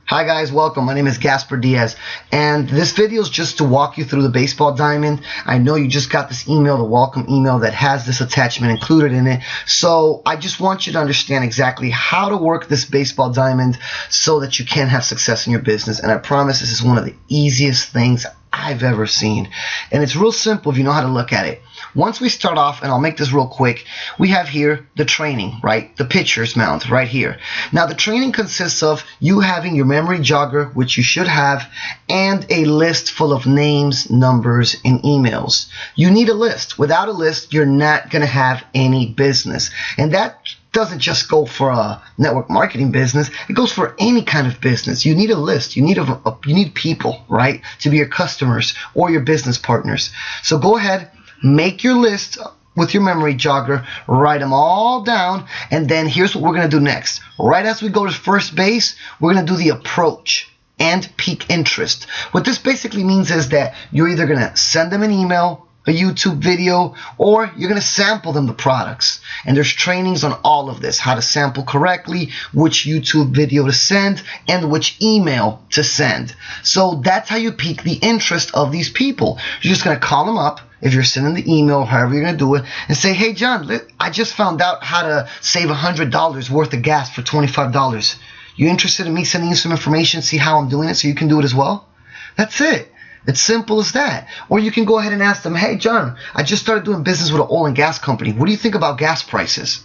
Hi guys, welcome. My name is Gaspar Diaz, and this video is just to walk you through the baseball diamond. I know you just got this email, the welcome email that has this attachment included in it. So I just want you to understand exactly how to work this baseball diamond so that you can have success in your business. And I promise this is one of the easiest things I've ever seen. And it's real simple if you know how to look at it. Once we start off, and I'll make this real quick, we have here the training, right? The pitcher's mound right here. Now the training consists of you having your memory jogger, which you should have, and a list full of names, numbers, and emails. You need a list. Without a list, you're not going to have any business. And that doesn't just go for a network marketing business. It goes for any kind of business. You need a list. You need people, right, to be your customers or your business partners. So go ahead, make your list with your memory jogger, write them all down, and then here's what we're going to do next. Right as we go to first base, we're going to do the approach and peak interest. What this basically means is that you're either going to send them an email, a YouTube video, or you're going to sample them the products. And there's trainings on all of this, how to sample correctly, which YouTube video to send, and which email to send. So that's how you pique the interest of these people. You're just going to call them up if you're sending the email, however you're going to do it, and say, hey John, I just found out how to save $100 worth of gas for $25. You interested in me sending you some information, see how I'm doing it so you can do it as well? That's it. It's simple as that. Or you can go ahead and ask them, hey John, I just started doing business with an oil and gas company. What do you think about gas prices?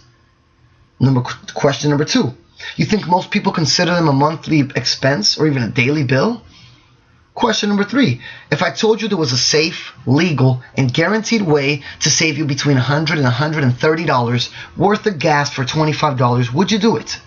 Question number 2. You think most people consider them a monthly expense or even a daily bill? Question number 3. If I told you there was a safe, legal, and guaranteed way to save you between $100 and $130 worth of gas for $25, would you do it?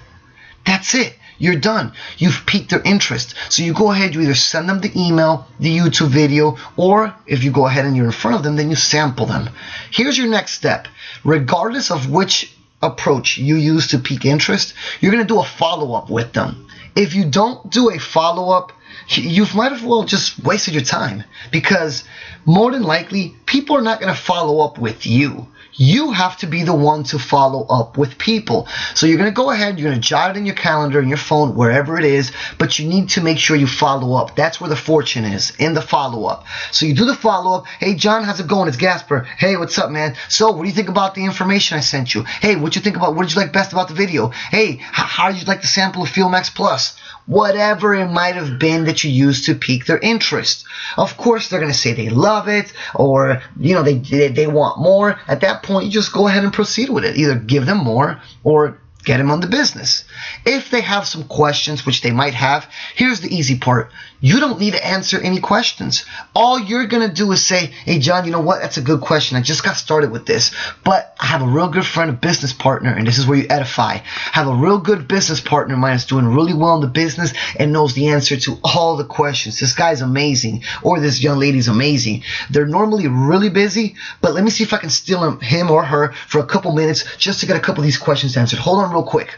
That's it. You're done. You've piqued their interest. So you go ahead, you either send them the email, the YouTube video, or if you go ahead and you're in front of them, then you sample them. Here's your next step. Regardless of which approach you use to pique interest, you're going to do a follow-up with them. If you don't do a follow-up, you might as well just wasted your time, because more than likely people are not going to follow up with you. You have to be the one to follow up with people. So you're going to go ahead, you're going to jot it in your calendar, in your phone, wherever it is, but you need to make sure you follow up. That's where the fortune is, in the follow-up. So you do the follow-up. Hey, John, how's it going? It's Gaspar. Hey, what's up, man? So what do you think about the information I sent you? Hey, what you think about, what did you like best about the video? Hey, how did you like the sample of Fuel Max Plus? Whatever it might have been that you used to pique their interest. Of course, they're going to say they love it, or they want more. At that point, you just go ahead and proceed with it. Either give them more or get them on the business. If they have some questions, which they might have, here's the easy part. You don't need to answer any questions. All you're going to do is say, hey, John, you know what? That's a good question. I just got started with this, but I have a real good friend, a business partner, and this is where you edify. I have a real good business partner of mine that's doing really well in the business and knows the answer to all the questions. This guy's amazing, or this young lady's amazing. They're normally really busy, but let me see if I can steal him or her for a couple minutes just to get a couple of these questions answered. Hold on real quick.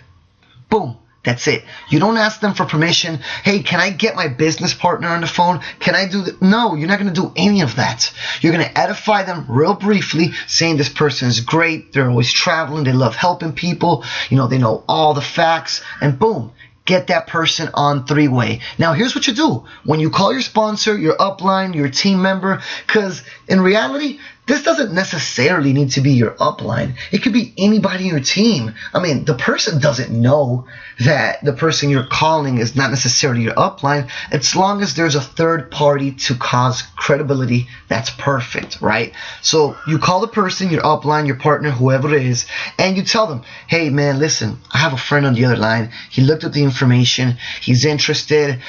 Boom. That's it. You don't ask them for permission. Hey, can I get my business partner on the phone? Can I do that? No, you're not going to do any of that. You're going to edify them real briefly, saying this person is great. They're always traveling. They love helping people. They know all the facts. And boom, get that person on three-way. Now, here's what you do. When you call your sponsor, your upline, your team member, because in reality, this doesn't necessarily need to be your upline. It could be anybody in your team. I mean, the person doesn't know that the person you're calling is not necessarily your upline. As long as there's a third party to cause credibility, that's perfect, right? So you call the person, your upline, your partner, whoever it is, and you tell them, hey, man, listen, I have a friend on the other line. He looked at the information. He's interested.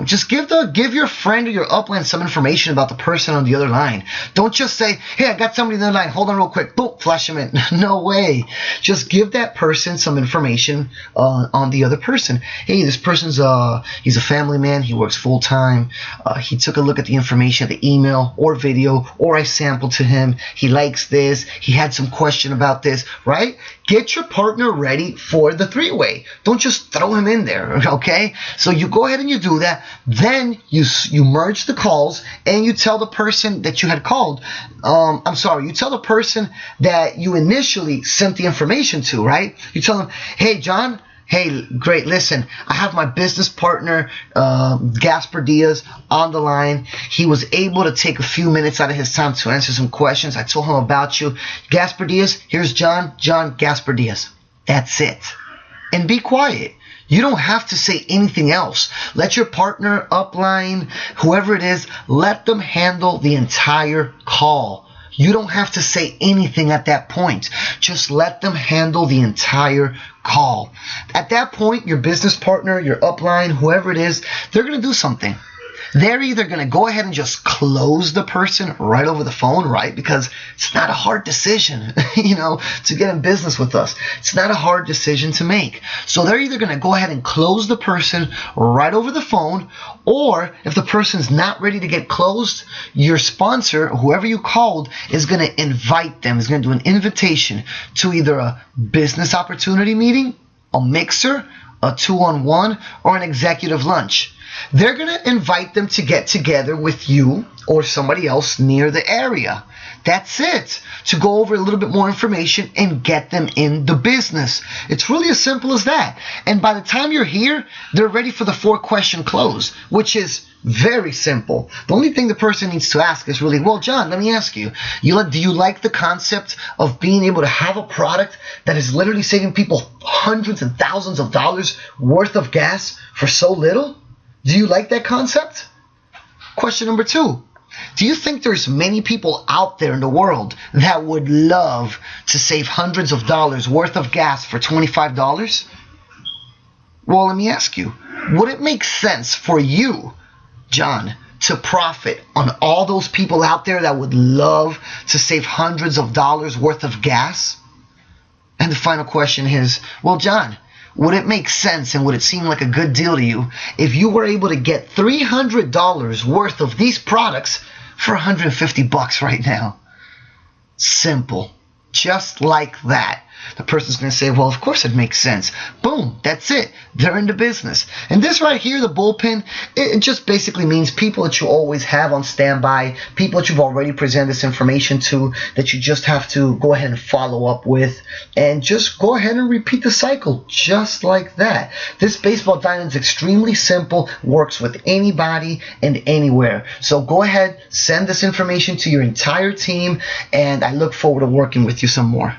Just give your friend or your upline some information about the person on the other line. Don't just say, hey, I got somebody on the other line. Hold on real quick. Boom, flash them in. No way. Just give that person some information on the other person. Hey, this person's he's a family man. He works full time. He took a look at the information, the email or video, or I sampled to him. He likes this. He had some question about this, right? Get your partner ready for the three-way. Don't just throw him in there, okay? So you go ahead and you do that. Then you merge the calls and you tell the person that you had called, you tell the person that you initially sent the information to, right? You tell them, hey, John, Hey, great. Listen, I have my business partner, Gaspar Diaz, on the line. He was able to take a few minutes out of his time to answer some questions. I told him about you. Gaspar Diaz, here's John. John, Gaspar Diaz. That's it. And be quiet. You don't have to say anything else. Let your partner, Upline, whoever it is, let them handle the entire call. You don't have to say anything at that point. Just let them handle the entire call. At that point, your business partner, your upline, whoever it is, they're going to do something. They're either going to go ahead and just close the person right over the phone, right? Because it's not a hard decision, to get in business with us. It's not a hard decision to make. So they're either going to go ahead and close the person right over the phone, or if the person's not ready to get closed, your sponsor, whoever you called, is going to invite them, is going to do an invitation to either a business opportunity meeting, a mixer, a 2-on-1, or an executive lunch. They're going to invite them to get together with you or somebody else near the area. That's it. To go over a little bit more information and get them in the business. It's really as simple as that. And by the time you're here, they're ready for the 4-question close, which is very simple. The only thing the person needs to ask is really, well, John, let me ask you, do you like the concept of being able to have a product that is literally saving people hundreds and thousands of dollars worth of gas for so little? Do you like that concept? Question number 2. Do you think there's many people out there in the world that would love to save hundreds of dollars worth of gas for $25? Well, let me ask you, would it make sense for you, John, to profit on all those people out there that would love to save hundreds of dollars worth of gas? And the final question is, well, John, would it make sense and would it seem like a good deal to you if you were able to get $300 worth of these products for $150 right now? Simple. Just like that. The person's going to say, well, of course it makes sense. Boom, that's it. They're in the business. And this right here, the bullpen, it just basically means people that you always have on standby, people that you've already presented this information to, that you just have to go ahead and follow up with, and just go ahead and repeat the cycle just like that. This baseball diamond is extremely simple, works with anybody and anywhere. So go ahead, send this information to your entire team, and I look forward to working with you some more.